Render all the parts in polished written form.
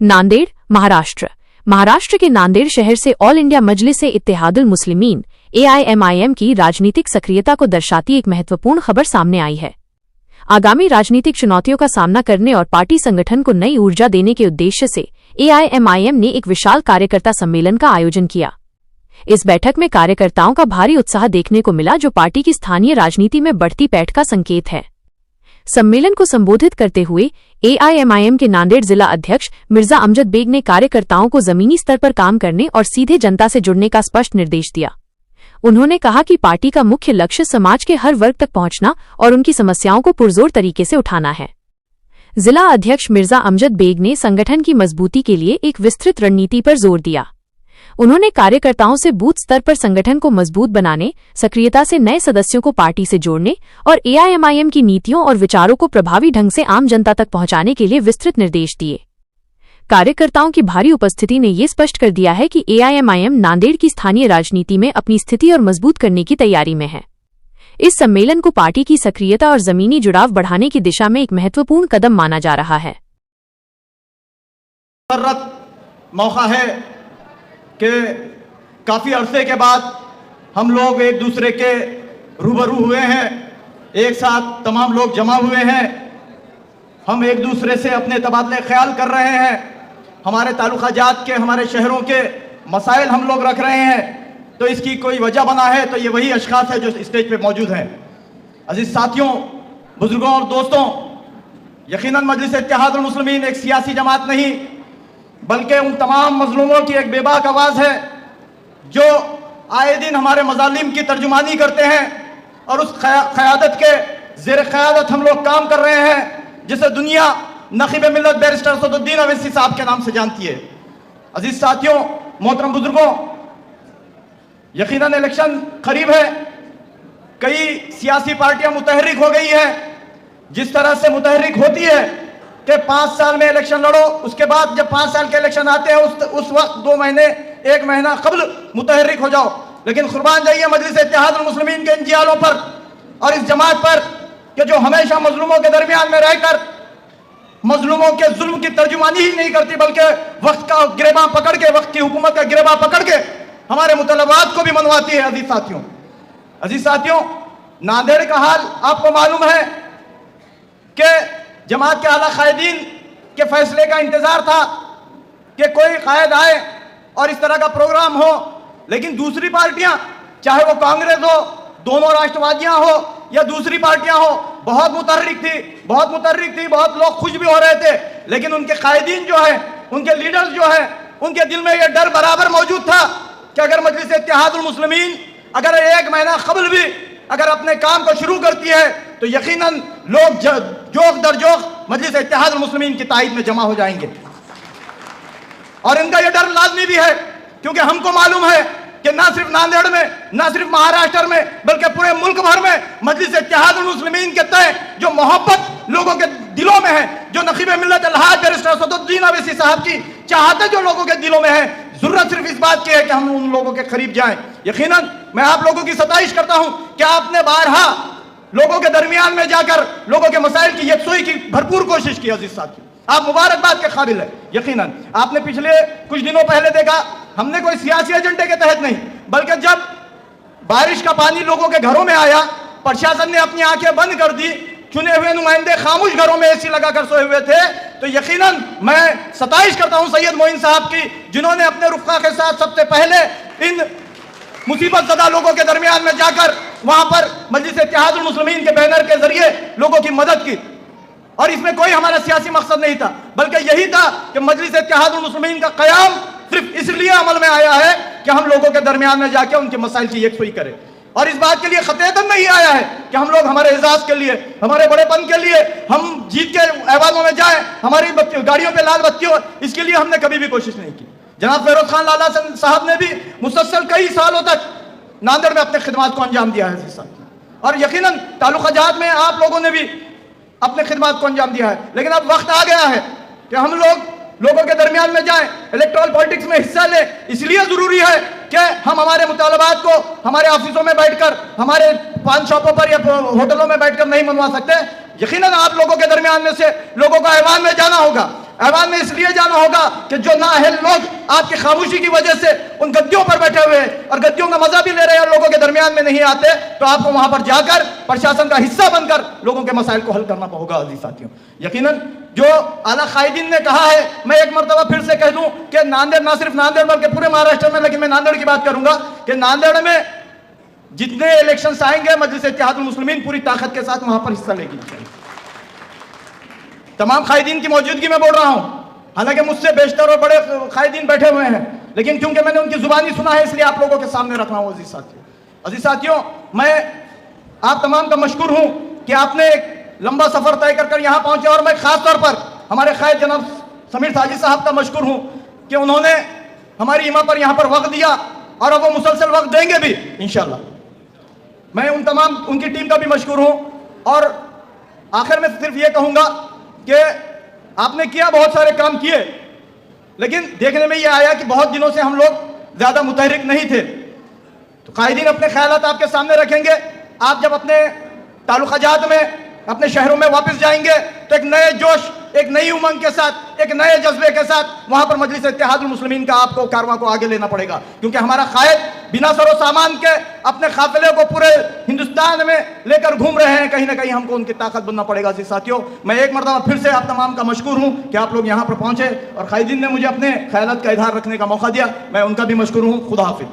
नांदेड़, महाराष्ट्र के नांदेड़ शहर से ऑल इंडिया मजलिस-ए-इत्तेहादुल मुस्लिमीन AIMIM की राजनीतिक सक्रियता को दर्शाती एक महत्वपूर्ण खबर सामने आई है। आगामी राजनीतिक चुनौतियों का सामना करने और पार्टी संगठन को नई ऊर्जा देने के उद्देश्य से AIMIM ने एक विशाल कार्यकर्ता सम्मेलन का आयोजन किया। इस बैठक में कार्यकर्ताओं का भारी उत्साह देखने को मिला, जो पार्टी की स्थानीय राजनीति में बढ़ती पैठ का संकेत है। सम्मेलन को संबोधित करते हुए AIMIM के नांदेड़ जिला अध्यक्ष मिर्जा अमजद बेग ने कार्यकर्ताओं को जमीनी स्तर पर काम करने और सीधे जनता से जुड़ने का स्पष्ट निर्देश दिया। उन्होंने कहा कि पार्टी का मुख्य लक्ष्य समाज के हर वर्ग तक पहुंचना और उनकी समस्याओं को पुरजोर तरीके से उठाना है। जिला अध्यक्ष मिर्जा अमजद बेग ने संगठन की मजबूती के लिए एक विस्तृत रणनीति पर जोर दिया। उन्होंने कार्यकर्ताओं से बूथ स्तर पर संगठन को मजबूत बनाने, सक्रियता से नए सदस्यों को पार्टी से जोड़ने और AIMIM की नीतियों और विचारों को प्रभावी ढंग से आम जनता तक पहुंचाने के लिए विस्तृत निर्देश दिए। कार्यकर्ताओं की भारी उपस्थिति ने ये स्पष्ट कर दिया है कि AIMIM नांदेड़ की स्थानीय राजनीति में अपनी स्थिति और मजबूत करने की तैयारी में है। इस सम्मेलन को पार्टी की सक्रियता और जमीनी जुड़ाव बढ़ाने की दिशा में एक महत्वपूर्ण कदम माना जा रहा है। मौका है कि काफी अरसे के बाद हम लोग एक दूसरे के रूबरू हुए हैं, एक साथ तमाम लोग जमा हुए हैं। हम एक दूसरे से अपने तबादले ख्याल कर रहे हैं, हमारे तालुका जात के, हमारे शहरों के मसाइल हम लोग रख रहे हैं। तो इसकी कोई वजह बना है तो ये वही अशखास है जो स्टेज पे मौजूद हैं। अजीज साथियों, बुजुर्गों और दोस्तों, यकीनन मजलिस-ए-इत्तेहादुल मुस्लिमीन एक सियासी जमात नहीं बल्कि उन तमाम मजलूमों की एक बेबाक आवाज़ है जो आए दिन हमारे मजालिम की तर्जुमानी करते हैं और उस क़यादत के ज़ेर क़यादत हम लोग काम कर रहे हैं, जिसे दुनिया नक़ीब मिल्लत बैरिस्टर असदुद्दीन अवैसी साहब के नाम से जानती है। अजीज साथियों, मोहतरम बुजुर्गों, यकीनन इलेक्शन करीब है। कई सियासी पार्टियां मुतहर्रिक हो गई हैं। जिस तरह से मुतहर्रिक होती है कि 5 साल में इलेक्शन लड़ो, उसके बाद जब 5 साल के इलेक्शन आते हैं उस वक्त 2 महीने 1 महीना कब्ल मुतहर्रिक हो जाओ। लेकिन कुर्बान जाइए मजलिस-ए-इत्तेहादुल मुस्लिमीन के इन जियालों पर और इस जमात पर कि जो हमेशा मजलूमों के दरमियान में रहकर मजलूमों के जुल्म की तर्जुमानी ही नहीं करती बल्कि वक्त का गिरेबां पकड़ के, वक्त की हुकूमत का गिरेबां पकड़ के हमारे मुतलबात को भी मनवाती है। अजीज साथियों, नांदेड़ का हाल आपको मालूम है कि जमात के आला कायदीन के फैसले का इंतजार था कि कोई कायद आए और इस तरह का प्रोग्राम हो, लेकिन दूसरी पार्टियां, चाहे वो कांग्रेस हो, दोनों राष्ट्रवादियां हो या दूसरी पार्टियां हो, बहुत मुतहर्रिक थी, बहुत लोग खुश भी हो रहे थे। लेकिन उनके कायदीन जो है, उनके लीडर्स जो है, उनके दिल में यह डर बराबर मौजूद था कि अगर मजलिस-ए-इत्तेहादुल मुस्लिमीन अगर 1 महीना कबल भी अगर अपने काम को शुरू करती है तो यकीनन लोग जोक दर जोक मजलिस-ए-इत्तेहादुल मुस्लिमीन की ताईद में जमा हो जाएंगे। और इनका यह डर लाजमी भी है क्योंकि हमको मालूम है कि ना सिर्फ नांदेड़ में, ना सिर्फ महाराष्ट्र में, बल्कि पूरे मुल्क भर में मजलिस-ए-इत्तेहादुल मुस्लिमीन के तय जो मोहब्बत लोगों के दिलों में है, जो नक़ीब मिल्लत अलहाज बैरिस्टर असदुद्दीन अवैसी साहब की चाहते जो लोगों के दिलों में है, जरूरत सिर्फ इस बात की है कि हम उन लोगों के करीब जाएं। यकीनन मैं आप लोगों की सताइश करता हूं कि आपने बारहा लोगों के दरमियान में जाकर लोगों के मसाइल की यकसुई की भरपूर कोशिश की। अजीज साथियों, आप मुबारकबाद के काबिल है। यकीनन आपने पिछले कुछ दिनों पहले देखा, हमने कोई सियासी एजेंडे के तहत नहीं बल्कि जब बारिश का पानी लोगों के घरों में आया, प्रशासन ने अपनी आंखें बंद कर दी, चुने हुए नुमाइंदे खामोश घरों में एसी लगाकर सोए हुए थे, तो यकीनन मैं सताइश करता हूं सैयद मोइन साहब की, जिन्होंने अपने रुफ़क़ा के साथ सबसे पहले इन मुसीबत ज़दा लोगों के दरमियान में जाकर वहां पर मजलिस-ए-इत्तेहादुल मुस्लिमीन के बैनर के जरिए लोगों की मदद की। और इसमें कोई हमारा सियासी मकसद नहीं था बल्कि यही था कि मजलिस-ए-इत्तेहादुल मुस्लिमीन का क़याम सिर्फ इसलिए अमल में आया है कि हम लोगों के दरमियान में जाके उनके मसाइल की यकसुई करें। और इस बात के लिए खतेदन नहीं आया है कि हम लोग हमारे एजाज के लिए, हमारे बड़ेपन के लिए हम जीत के ऐवानों में जाएं, हमारी गाड़ियों पे लाल बत्ती हो, इसके लिए हमने कभी भी कोशिश नहीं की। जनाब फिरोज खान लाला साहब ने भी मुसलसल कई सालों तक नांदेड़ में अपने खिदमात को अंजाम दिया है और यकीनन तालुका जात में आप लोगों ने भी अपने खिदमात को अंजाम दिया है। लेकिन अब वक्त आ गया है कि हम लोगों के दरमियान में जाएं, इलेक्टोरल पॉलिटिक्स में हिस्सा लें। इसलिए जरूरी है कि हम हमारे मुतालबात को हमारे ऑफिसों में बैठकर, हमारे पान शॉपों पर या होटलों में बैठकर नहीं मनवा सकते। यकीनन आप लोगों के दरमियान में से लोगों को ऐवान में जाना होगा, ऐवान में इसलिए जाना होगा कि जो नाअहल लोग आपकी खामोशी की वजह से उन गद्दियों पर बैठे हुए और गद्दियों का मजा भी ले रहे हैं, लोगों के दरमियान में नहीं आते, तो आपको वहां पर जाकर प्रशासन का हिस्सा बनकर लोगों के मसाइल को हल करना होगा। अजीज साथियों, यकीनन जो आला कायदीन ने कहा है, मैं एक मरतबा फिर से कह दूं कि नांदेड़, ना सिर्फ नांदेड़ बल्कि पूरे महाराष्ट्र में, लेकिन मैं नांदेड़ की बात करूंगा कि नांदेड़ में जितने इलेक्शंस आएंगे मजलिस इत्तेहादुल मुस्लिमीन पूरी ताकत के साथ वहां पर हिस्सा लेगी। तमाम कायदीन की मौजूदगी में बोल रहा हूं, हालांकि मुझसे बेशतर और बड़े कायदीन बैठे हुए हैं, लेकिन क्योंकि मैंने उनकी जुबानी सुना है इसलिए आप लोगों के सामने रख रहा हूं। अजीज साथियों, मैं आप तमाम का मशकूर हूं कि आपने एक लंबा सफर तय कर यहां पहुंचे, और मैं खास तौर पर हमारे कायद जनाब समीर साजिद साहब का मशकूर हूं कि उन्होंने हमारी हिम्मत पर यहां पर वक्त दिया और अब वो मुसलसल वक्त देंगे भी इंशाल्लाह। मैं उन तमाम उनकी टीम का भी मशकूर हूं, और आखिर में सिर्फ ये कहूंगा कि आपने किया, बहुत सारे काम किए, लेकिन देखने में ये आया कि बहुत दिनों से हम लोग ज्यादा मुतहरिक नहीं थे। तो कायदीन अपने ख्यालात आपके सामने रखेंगे। आप जब अपने ताल्लुकात में, अपने शहरों में वापस जाएंगे तो एक नए जोश, एक नई उमंग के साथ, एक नए जज्बे के साथ वहां पर मजलिस इत्तेहादुल मुस्लिमीन का आपको कारवां को आगे लेना पड़ेगा, क्योंकि हमारा कायद बिना सरो सामान के अपने काफिले को पूरे हिंदुस्तान में लेकर घूम रहे हैं। कहीं ना कहीं हमको उनकी ताकत बनना पड़ेगा। जी साथियों, मैं एक मरतबा फिर से आप तमाम का मशकूर हूं कि आप लोग यहां पर पहुंचे और कायदीन ने मुझे अपने ख्यालात का इजहार रखने का मौका दिया। मैं उनका भी मशकूर हूं। खुदा हाफिज।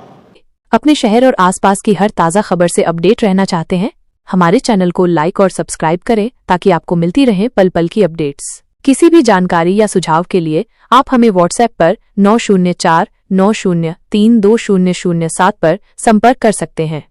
अपने शहर और आसपास की हर ताज़ा खबर से अपडेट रहना चाहते हैं? हमारे चैनल को लाइक और सब्सक्राइब करें ताकि आपको मिलती रहे पल पल की अपडेट्स। किसी भी जानकारी या सुझाव के लिए आप हमें व्हाट्सएप पर 9049032007 पर संपर्क कर सकते हैं।